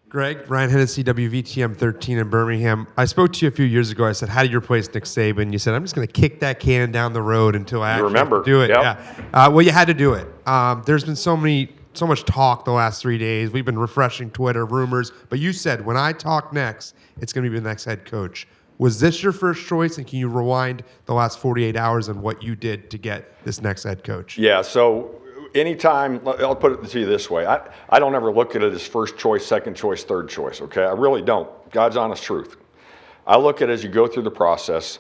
Greg, Ryan Hennessy, WVTM 13 in Birmingham. I spoke to you a few years ago. I said, how do you replace Nick Saban? You said, I'm just going to kick that can down the road until I actually have to do it. Yep. Yeah. Well, you had to do it. There's been so much talk the last 3 days. We've been refreshing Twitter, rumors. But you said, when I talk next, it's going to be the next head coach. Was this your first choice? And can you rewind the last 48 hours on what you did to get this next head coach? Yeah, so anytime, I'll put it to you this way. I don't ever look at it as first choice, second choice, third choice, okay? I really don't. God's honest truth. I look at it as you go through the process,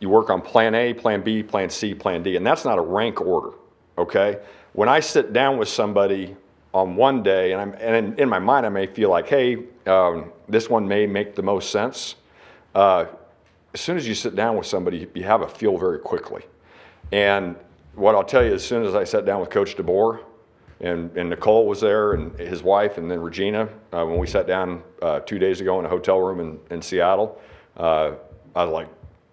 you work on plan A, plan B, plan C, plan D, and that's not a rank order, okay? When I sit down with somebody on one day, and in my mind I may feel like, hey, this one may make the most sense. As soon as you sit down with somebody, you have a feel very quickly. And what I'll tell you, as soon as I sat down with Coach DeBoer, and Nicole was there, and his wife, and then Regina, when we sat down 2 days ago in a hotel room in Seattle, I was like,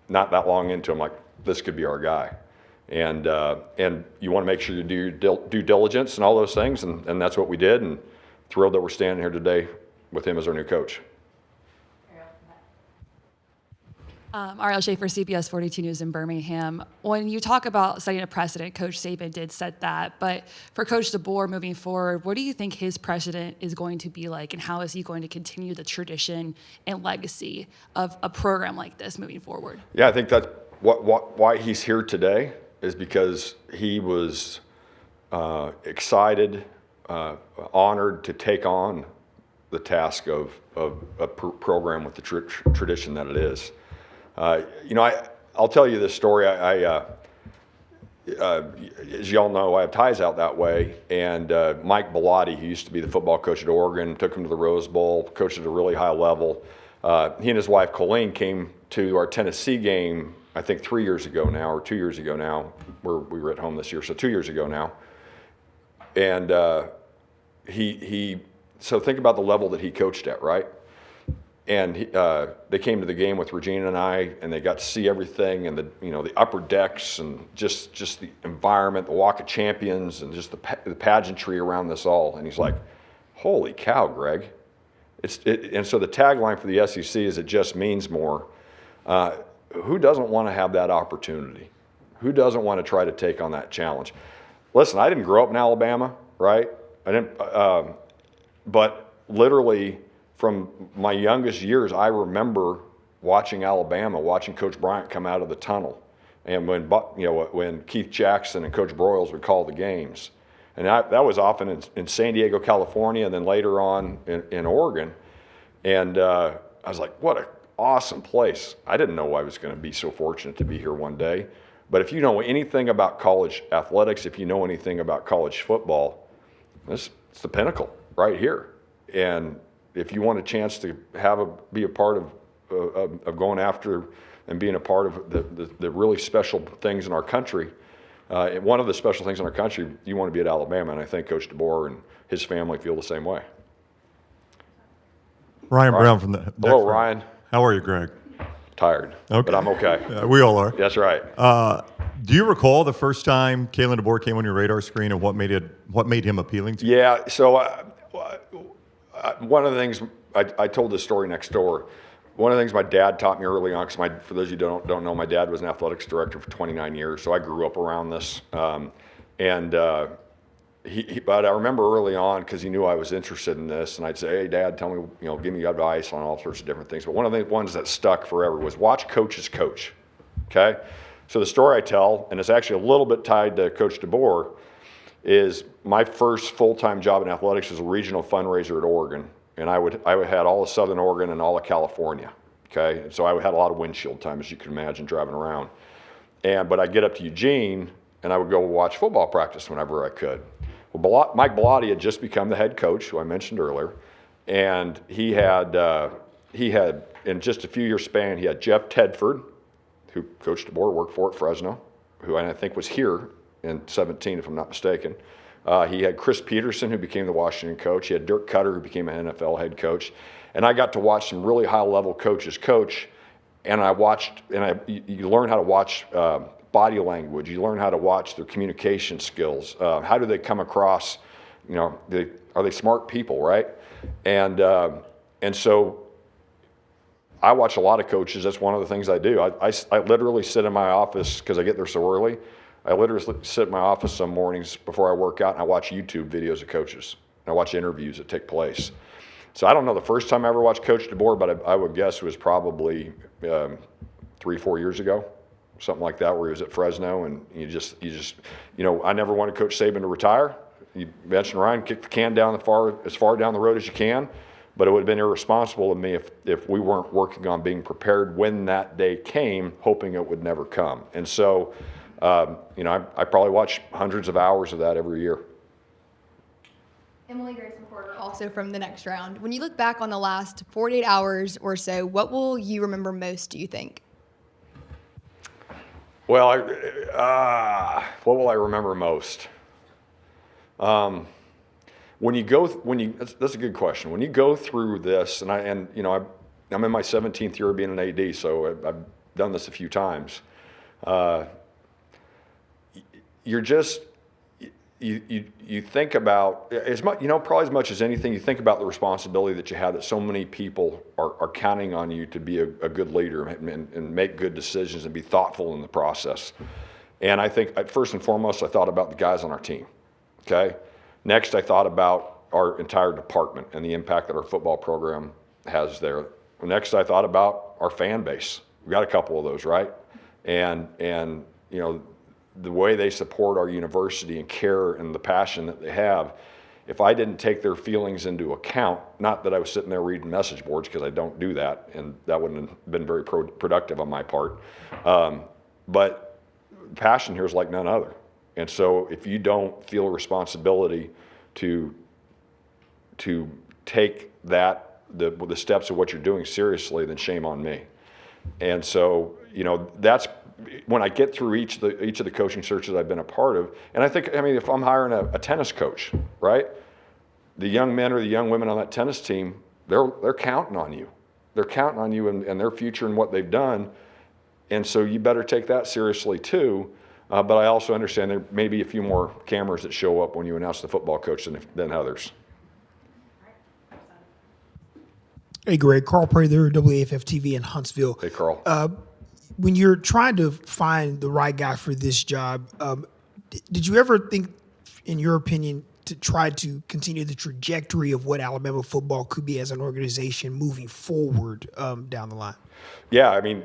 not that long into, I'm like, this could be our guy. And you want to make sure you do your due diligence and all those things, and that's what we did, and thrilled that we're standing here today with him as our new coach. Ariel Schaefer, CBS 42 News in Birmingham. When you talk about setting a precedent, Coach Saban did set that. But for Coach DeBoer moving forward, what do you think his precedent is going to be like, and how is he going to continue the tradition and legacy of a program like this moving forward? Yeah, I think that's why he's here today is because he was excited, honored to take on the task of a program with the tradition that it is. I'll tell you this story. As y'all know, I have ties out that way. And Mike Bellotti, who used to be the football coach at Oregon, took him to the Rose Bowl, coached at a really high level. He and his wife, Colleen, came to our Tennessee game, I think 3 years ago now, or 2 years ago now. We were at home this year, so 2 years ago now. And so think about the level that he coached at, right? And they came to the game with Regina and I, and they got to see everything, and the upper decks, and just the environment, the Walk of Champions, and just the pageantry around this all. And he's like, "Holy cow, Greg!" And so the tagline for the SEC is "It just means more." Who doesn't want to have that opportunity? Who doesn't want to try to take on that challenge? Listen, I didn't grow up in Alabama, right? I didn't, but literally, from my youngest years, I remember watching Alabama, watching Coach Bryant come out of the tunnel, and when Keith Jackson and Coach Broyles would call the games, and that was often in San Diego, California, and then later on in Oregon, and I was like, what an awesome place. I didn't know I was going to be so fortunate to be here one day, but if you know anything about college athletics, if you know anything about college football, it's the pinnacle right here, and if you want a chance to be a part of going after and being a part of the really special things in our country, one of the special things in our country, you want to be at Alabama, and I think Coach DeBoer and his family feel the same way. Ryan Brown from the. Hello, Ryan. How are you, Greg? Tired, okay. But I'm okay. Yeah, we all are. That's right. Do you recall the first time Kalen DeBoer came on your radar screen, and what made him appealing to you? Yeah. So. One of the things, I told this story next door. One of the things my dad taught me early on, because for those of you who don't know, my dad was an athletics director for 29 years, so I grew up around this. But I remember early on, because he knew I was interested in this, and I'd say, hey, Dad, tell me, give me advice on all sorts of different things. But one of the ones that stuck forever was watch coaches coach, okay? So the story I tell, and it's actually a little bit tied to Coach DeBoer, is my first full-time job in athletics was a regional fundraiser at Oregon, and I had all of Southern Oregon and all of California, okay? So I had a lot of windshield time, as you can imagine, driving around. But I'd get up to Eugene, and I would go watch football practice whenever I could. Well, Mike Bellotti had just become the head coach, who I mentioned earlier, and he had, in just a few years span, he had Jeff Tedford, who Coach DeBoer worked for at Fresno, who I think was here in 17, if I'm not mistaken. He had Chris Peterson, who became the Washington coach. He had Dirk Cutter, who became an NFL head coach. And I got to watch some really high-level coaches coach, and you learn how to watch body language. You learn how to watch their communication skills. How do they come across You know, are they smart people, right? And so I watch a lot of coaches. That's one of the things I do. I literally sit in my office because I get there so early. I literally sit in my office some mornings before I work out, and I watch YouTube videos of coaches. And I watch interviews that take place. So I don't know the first time I ever watched Coach DeBoer, but I would guess it was probably 3-4 years ago, something like that, where he was at Fresno, and you just, you know, I never wanted Coach Saban to retire. You mentioned Ryan, kick the can down as far down the road as you can. But it would have been irresponsible of me if we weren't working on being prepared when that day came, hoping it would never come. And so, you know, I probably watch hundreds of hours of that every year. Emily Grayson Porter, also from the next round. When you look back on the last 48 hours or so, what will you remember most, do you think? Well, what will I remember most? That's a good question. When you go through this, and you know, I'm in my 17th year of being an AD, so I've done this a few times. You think about as much, you know, probably as much as anything, you think about the responsibility that you have, that so many people are counting on you to be a good leader and make good decisions and be thoughtful in the process. And I think first and foremost, I thought about the guys on our team. Okay. Next, I thought about our entire department and the impact that our football program has there. Next, I thought about our fan base. We've got a couple of those, right? And you know, the way they support our university and care and the passion that they have. If I didn't take their feelings into account, not that I was sitting there reading message boards, because I don't do that, and that wouldn't have been very productive on my part. But passion here is like none other. And so if you don't feel a responsibility to take the steps of what you're doing seriously, then shame on me. And so, you know, that's when I get through each of the coaching searches I've been a part of. And I mean, if I'm hiring a tennis coach, right? The young men or the young women on that tennis team, they're counting on you. They're counting on you and their future and what they've done. And so you better take that seriously too. But I also understand there may be a few more cameras that show up when you announce the football coach than others. Hey, Greg. Carl Prather, WAFF TV in Huntsville. Hey, Carl. When you're trying to find the right guy for this job, did you ever think, in your opinion, to try to continue the trajectory of what Alabama football could be as an organization moving forward down the line? Yeah, I mean,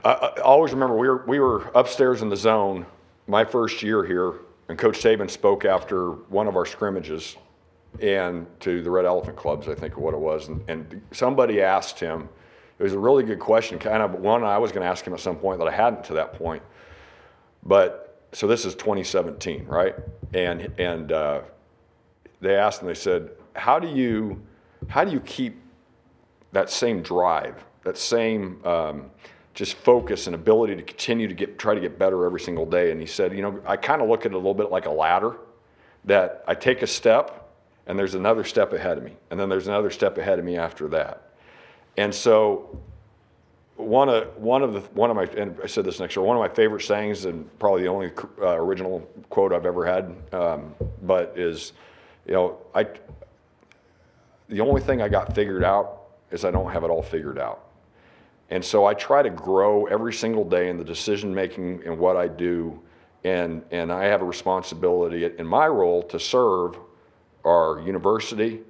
I always remember we were upstairs in the zone my first year here, and Coach Saban spoke after one of our scrimmages and to the Red Elephant Clubs, I think, what it was. And somebody asked him, it was a really good question, kind of one I was going to ask him at some point that I hadn't to that point. But so this is 2017, right? And they asked him, they said, how do you keep that same drive, that same just focus and ability to continue to try to get better every single day? And he said, you know, I kind of look at it a little bit like a ladder, that I take a step and there's another step ahead of me, and then there's another step ahead of me after that. And so one of my, and I said this next year, one of my favorite sayings, and probably the only original quote I've ever had, but is, you know, the only thing I got figured out is I don't have it all figured out. And so I try to grow every single day in the decision making and what I do, and I have a responsibility in my role to serve our university,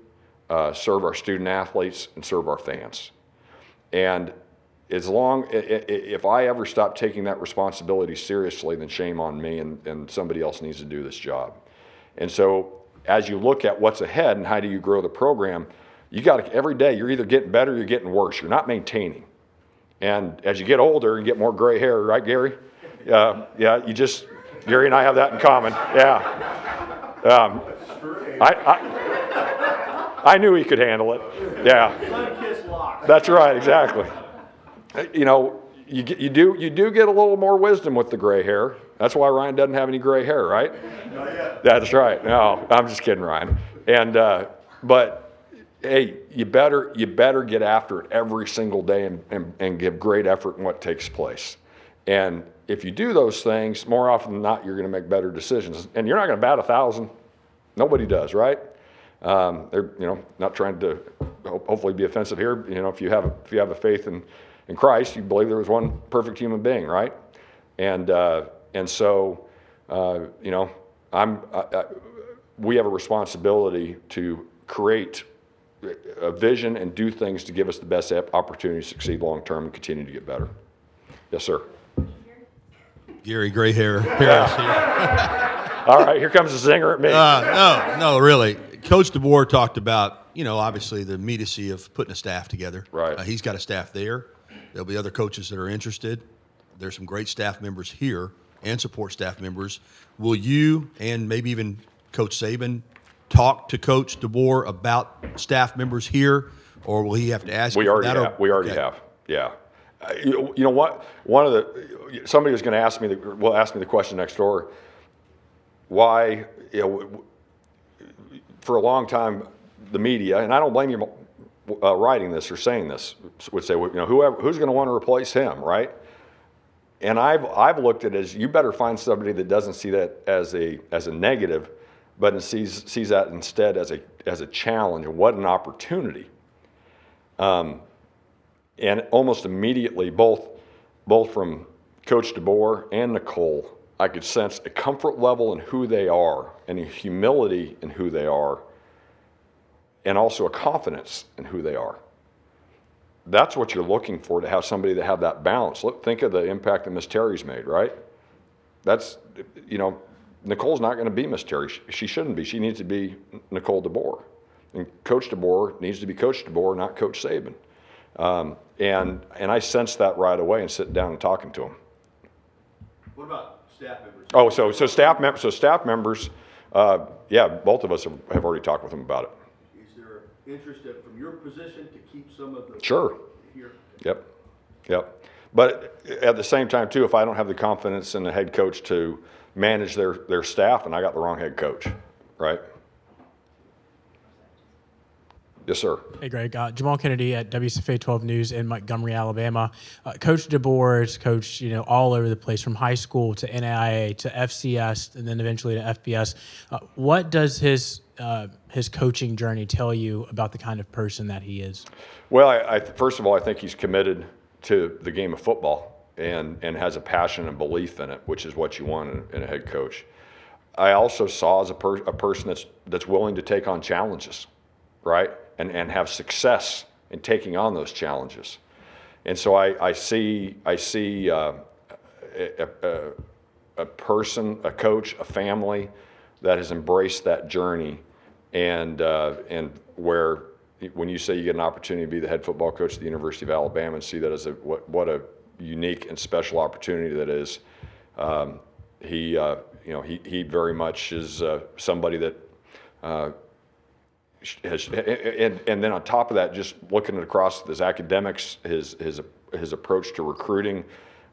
serve our student athletes, and serve our fans. And if I ever stop taking that responsibility seriously, then shame on me, and somebody else needs to do this job. And so as you look at what's ahead and how do you grow the program, you got to, every day you're either getting better or you're getting worse. You're not maintaining. And as you get older and get more gray hair, right, Gary? Yeah, Gary and I have that in common. Yeah. I knew he could handle it. Yeah. That's right, exactly. You know, you do get a little more wisdom with the gray hair. That's why Ryan doesn't have any gray hair, right? Not yet. That's right. No, I'm just kidding, Ryan. And but hey, you better get after it every single day and give great effort in what takes place. And if you do those things, more often than not, you're going to make better decisions. And you're not going to bat 1,000. Nobody does, right? They're not trying to hopefully be offensive here. If you have a faith in Christ, you believe there was one perfect human being, right? And so we have a responsibility to create a vision and do things to give us the best opportunity to succeed long term and continue to get better. Yes, sir. Gary Gray Hair Harris here. All right, here comes the zinger at me. No, really. Coach DeBoer talked about, obviously the immediacy of putting a staff together. Right. He's got a staff there. There'll be other coaches that are interested. There's some great staff members here and support staff members. Will you and maybe even Coach Saban talk to Coach DeBoer about staff members here, or will he have to ask? We already have. Yeah. You know what? Somebody was going to ask me the question next door. Why? For a long time, the media, and I don't blame you writing this or saying this, would say, who's going to want to replace him, right? And I've looked at it as, you better find somebody that doesn't see that as a negative, but sees that instead as a challenge, and what an opportunity. And almost immediately, both from Coach DeBoer and Nicole, I could sense a comfort level in who they are, and a humility in who they are, and also a confidence in who they are. That's what you're looking for, to have somebody that have that balance. Think of the impact that Miss Terry's made, right? That's, Nicole's not going to be Miss Terry. She shouldn't be. She needs to be Nicole DeBoer. And Coach DeBoer needs to be Coach DeBoer, not Coach Saban. And I sensed that right away and sitting down and talking to him. What about staff members? Oh, so staff members, yeah, both of us have already talked with them about it. Is there interest from your position to keep some of the Sure. here? Yep. But at the same time, too, if I don't have the confidence in the head coach to manage their staff, and I got the wrong head coach, right? Yes, sir. Hey, Greg. Jamal Kennedy at WCFA 12 News in Montgomery, Alabama. Coach DeBoer has coached, all over the place, from high school to NAIA to FCS and then eventually to FBS. What does his coaching journey tell you about the kind of person that he is? Well, first of all, I think he's committed to the game of football and has a passion and belief in it, which is what you want in a head coach. I also saw as a person that's willing to take on challenges, right? And have success in taking on those challenges. And so I see a person, a coach, a family that has embraced that journey, and where, when you say you get an opportunity to be the head football coach at the University of Alabama and see that as what a unique and special opportunity that is, he very much is somebody that and then on top of that, just looking across his academics, his approach to recruiting.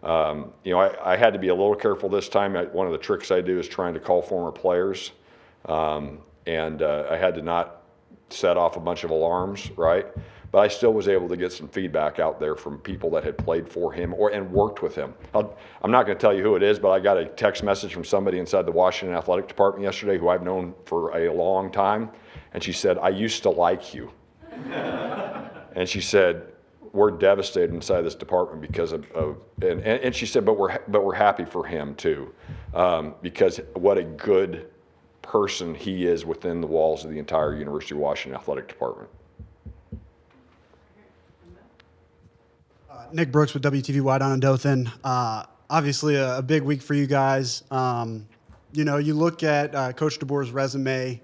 I had to be a little careful this time. One of the tricks I do is trying to call former players, and I had to not set off a bunch of alarms, right? But I still was able to get some feedback out there from people that had played for him and worked with him. I'm not going to tell you who it is, but I got a text message from somebody inside the Washington Athletic Department yesterday who I've known for a long time. And she said, "I used to like you." And she said, "We're devastated inside this department because and she said, but we're happy for him too, because what a good person he is within the walls of the entire University of Washington Athletic Department." Nick Brooks with WTV Wide On in Dothan. Obviously, a big week for you guys. You look at Coach DeBoer's resume.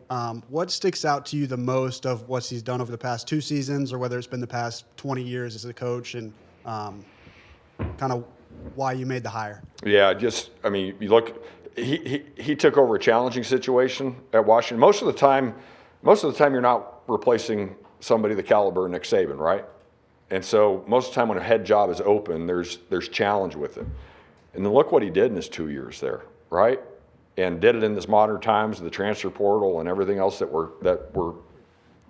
What sticks out to you the most of what he's done over the past 2 seasons, or whether it's been the past 20 years as a coach, and kind of why you made the hire? Yeah, you look. He took over a challenging situation at Washington. Most of the time, you're not replacing somebody the caliber of Nick Saban, right? And so most of the time when a head job is open, there's challenge with it. And then look what he did in his 2 years there, right? And did it in this modern times, the transfer portal and everything else that we're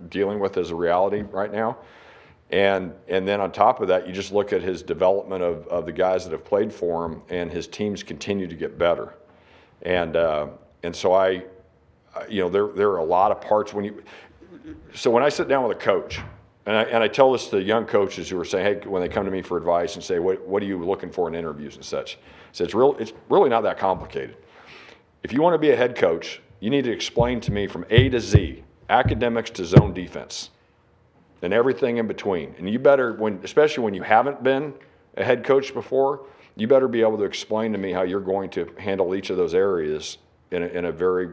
dealing with as a reality right now. And then on top of that, you just look at his development of the guys that have played for him, and his teams continue to get better. And so there are a lot of parts so when I sit down with a coach, and I tell this to young coaches who are saying, hey, when they come to me for advice and say, what are you looking for in interviews and such? So it's really not that complicated. If you want to be a head coach, you need to explain to me from A to Z, academics to zone defense, and everything in between. And you better, especially when you haven't been a head coach before, you better be able to explain to me how you're going to handle each of those areas in a very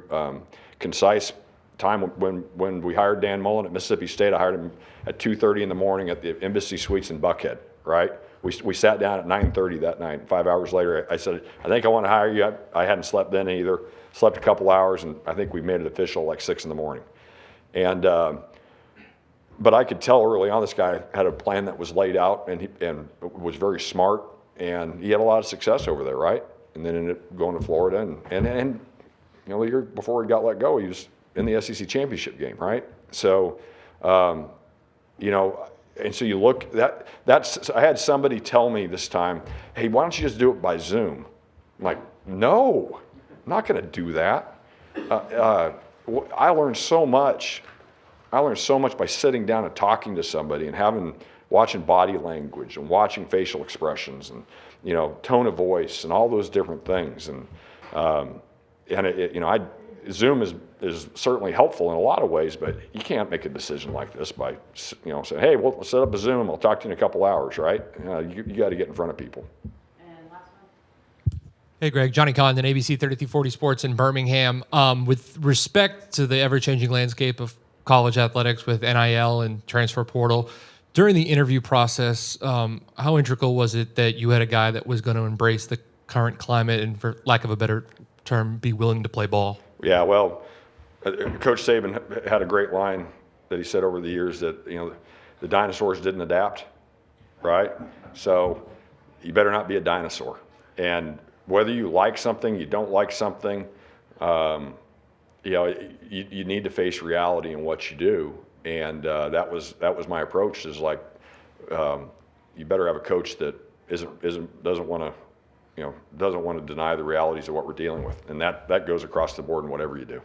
concise time. When we hired Dan Mullen at Mississippi State, I hired him at 2:30 in the morning at the Embassy Suites in Buckhead, right? We sat down at 9:30 that night. 5 hours later, I said, I think I want to hire you. I hadn't slept then either. Slept a couple hours, and I think we made it official like 6 in the morning. And but I could tell early on this guy had a plan that was laid out, and was very smart, and he had a lot of success over there, right? And then ended up going to Florida, and the year before he got let go, he was in the SEC championship game, right? So, and so you look, I had somebody tell me this time, hey, why don't you just do it by Zoom? I'm like, no, I'm not going to do that. I learned so much. By sitting down and talking to somebody and watching body language and watching facial expressions and, tone of voice and all those different things. Zoom is certainly helpful in a lot of ways, but you can't make a decision like this by, saying, hey, we'll set up a Zoom. I'll talk to you in a couple hours, right? You got to get in front of people. Hey, Greg. Johnny Condon, ABC 3340 Sports in Birmingham. With respect to the ever-changing landscape of college athletics with NIL and transfer portal, during the interview process, how integral was it that you had a guy that was going to embrace the current climate and, for lack of a better term, be willing to play ball? Yeah, well, Coach Saban had a great line that he said over the years that, the dinosaurs didn't adapt, right? So you better not be a dinosaur. And whether you like something, you don't like something, you need to face reality in what you do. And that was my approach, is like, you better have a coach that doesn't want to deny the realities of what we're dealing with. And that goes across the board in whatever you do.